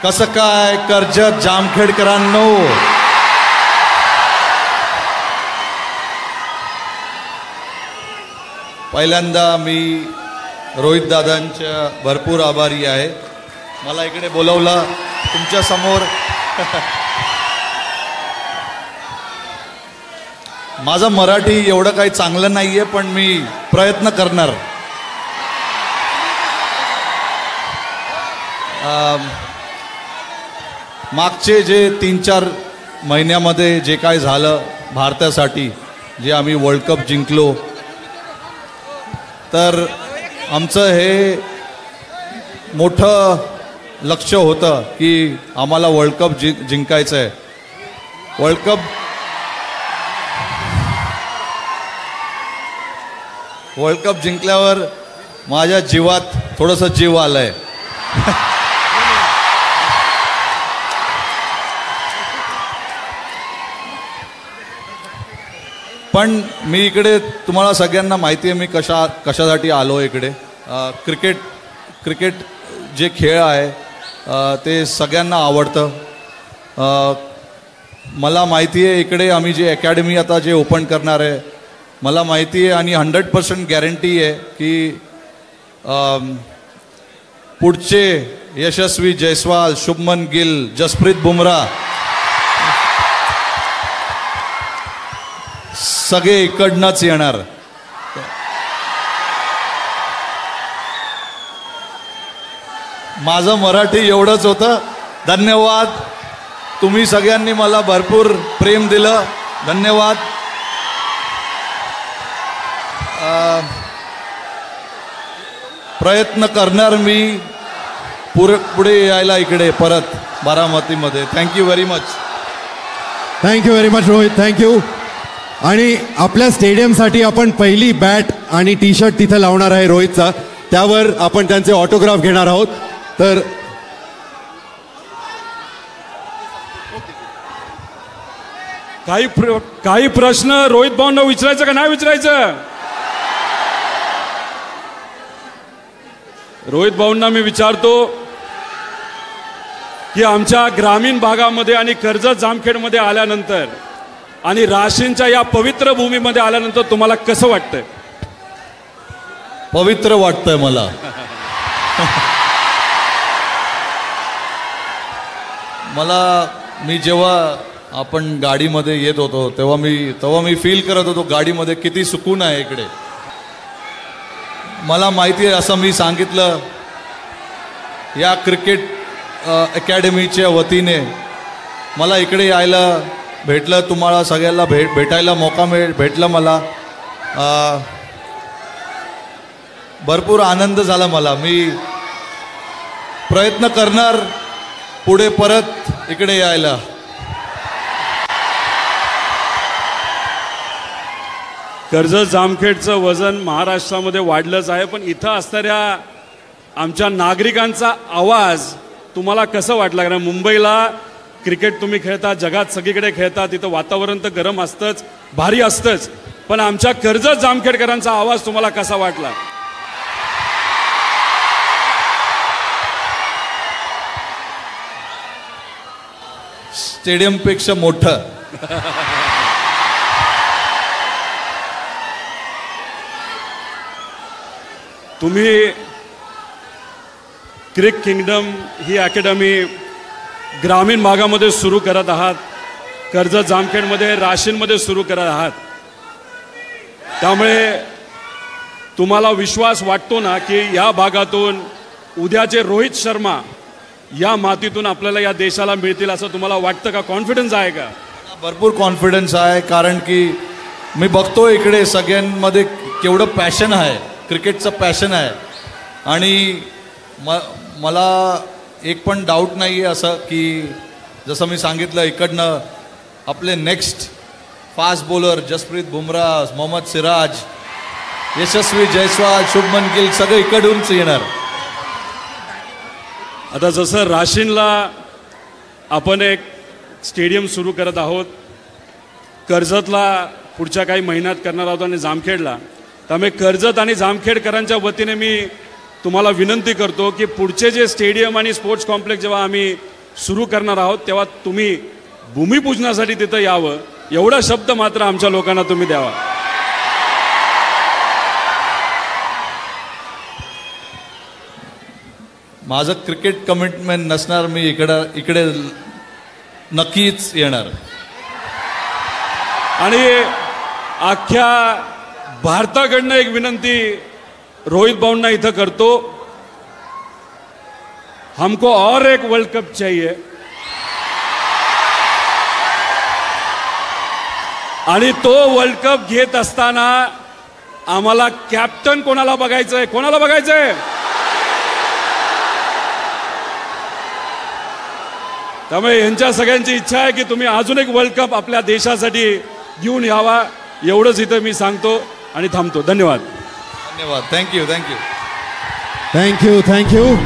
कसं काय कर्जत जामखेडकरांनो, पहिल्यांदा मी रोहित दादांच्या भरपूर आभारी आहे. मला इकडे बोलवलं तुमच्या समोर. माझं मराठी एवढं काही चांगलं नाहीये, पण मी प्रयत्न करणार. मागचे जे 3-4 महिन्यामध्ये जे काय झालं भारतासाठी, जे आम्ही वर्ल्ड कप जिंकलो, तर आमचं हे मोठं लक्ष्य होतं की आम्हाला वर्ल्ड कप जिंकायचं आहे. वर्ल्ड कप जिंकल्यावर माझ्या जीवात थोडंसं जीव आलंय. पण मी इकडे, तुम्हाला सगळ्यांना माहिती आहे मी कशासाठी आलो इकडे. क्रिकेट जे खेळ आहे ते सगळ्यांना आवडतं. मला माहिती आहे इकडे आम्ही जे अकॅडमी आता जे ओपन करणार आहे, मला माहिती आहे आणि 100% गॅरंटी आहे की पुढचे यशस्वी जयस्वाल, शुभमन गिल, जसप्रीत बुमराह सगळे इकडनंच येणार. माझं मराठी एवढंच होतं. धन्यवाद. तुम्ही सगळ्यांनी मला भरपूर प्रेम दिलं. धन्यवाद. प्रयत्न करणार मी पुढे यायला इकडे परत बारामतीमध्ये. Thank you very much. Thank you very much Rohit, thank you. आणि आपल्या स्टेडियमसाठी आपण पहिली बॅट आणि टी शर्ट तिथं लावणार आहे रोहितचा. त्यावर आपण त्यांचे ऑटोग्राफ घेणार आहोत. तर काही प्रश्न रोहित भाऊंना विचारायचं का नाही विचारायचं? रोहित भाऊंना मी विचारतो की आमच्या ग्रामीण भागामध्ये आणि कर्जत जामखेडमध्ये आल्यानंतर आणि राशींच्या या पवित्र भूमीमध्ये आल्यानंतर तुम्हाला कसं वाटतंय? पवित्र वाटतंय मला. मी जेव्हा आपण गाडीमध्ये येत होतो तेव्हा मी फील करत होतो गाडीमध्ये किती सुकून आहे इकडे. मला माहिती आहे, असं मी सांगितलं, या क्रिकेट अकॅडमीच्या वतीने मला इकडे यायला भेटलं, तुम्हाला सगळ्याला भेटायला मौका भेटला. मला भरपूर आनंद झाला. मी प्रयत्न करणार पुढे परत इकडे यायला. कर्जत जामखेडचं वजन महाराष्ट्रामध्ये वाढलंच आहे, पण इथं असणाऱ्या आमच्या नागरिकांचा आवाज तुम्हाला कसं वाटला? कारण मुंबईला क्रिकेट तुम्ही खेळता, जगात सगळीकडे खेळता, तिथं वातावरण तर गरम असतंच, भारी असतंच, पण आमच्या कर्जत जामखेडकरांचा आवाज तुम्हाला कसा वाटला? स्टेडियमपेक्षा मोठं. तुम्ही क्रिक किंगडम ही अकॅडमी ग्रामीण भागामध्ये सुरू करत आहात, कर्जत जामखेडमध्ये, राशींमध्ये सुरू करत आहात. त्यामुळे तुम्हाला विश्वास वाटतो ना की या भागातून उद्याचे रोहित शर्मा या मातीतून आपल्याला या देशाला मिळतील असं तुम्हाला वाटतं का? कॉन्फिडन्स आहे का? भरपूर कॉन्फिडन्स आहे, कारण की मी बघतो इकडे सगळ्यांमध्ये केवढं पॅशन आहे, क्रिकेटचं पॅशन आहे. आणि मला एक पण डाऊट नाही आहे असं की जसं मी सांगितलं, इकडनं आपले next fast bowler Jasprit Bumrah, Mohammed Siraj, Yashasvi Jaiswal, Shubman Gill सगळे इकडूनच येणार. आता जसं राशीनला आपण एक स्टेडियम सुरू करत आहोत, कर्जतला पुढच्या काही महिन्यात करणार आहोत आणि जामखेडला, त्यामुळे कर्जत आणि जामखेडकरांच्या वतीने मी तुम्हाला विनंती करतो की पुढचे जे स्टेडियम आणि स्पोर्ट्स कॉम्प्लेक्स जेव्हा आम्ही सुरू करणार आहोत तेव्हा तुम्ही भूमिपूजनासाठी तिथं यावं, एवढा शब्द मात्र आमच्या लोकांना तुम्ही द्यावा. माझं क्रिकेट कमिटमेंट नसणार, मी इकडे नक्कीच येणार. आणि अख्ख्या भारताकडनं एक विनंती रोहित भाऊंना इथं करतो, हमको और एक वर्ल्ड कप चाहिए. आणि तो वर्ल्ड कप घेत असताना आम्हाला कॅप्टन कोणाला बघायचंय, कोणाला बघायचंय? त्यामुळे यांच्या सगळ्यांची इच्छा आहे की तुम्ही अजून एक वर्ल्ड कप आपल्या देशासाठी घेऊन यावा. एवढंच इथं मी सांगतो आणि थांबतो. धन्यवाद. धन्यवाद. थँक्यू. थँक्यू.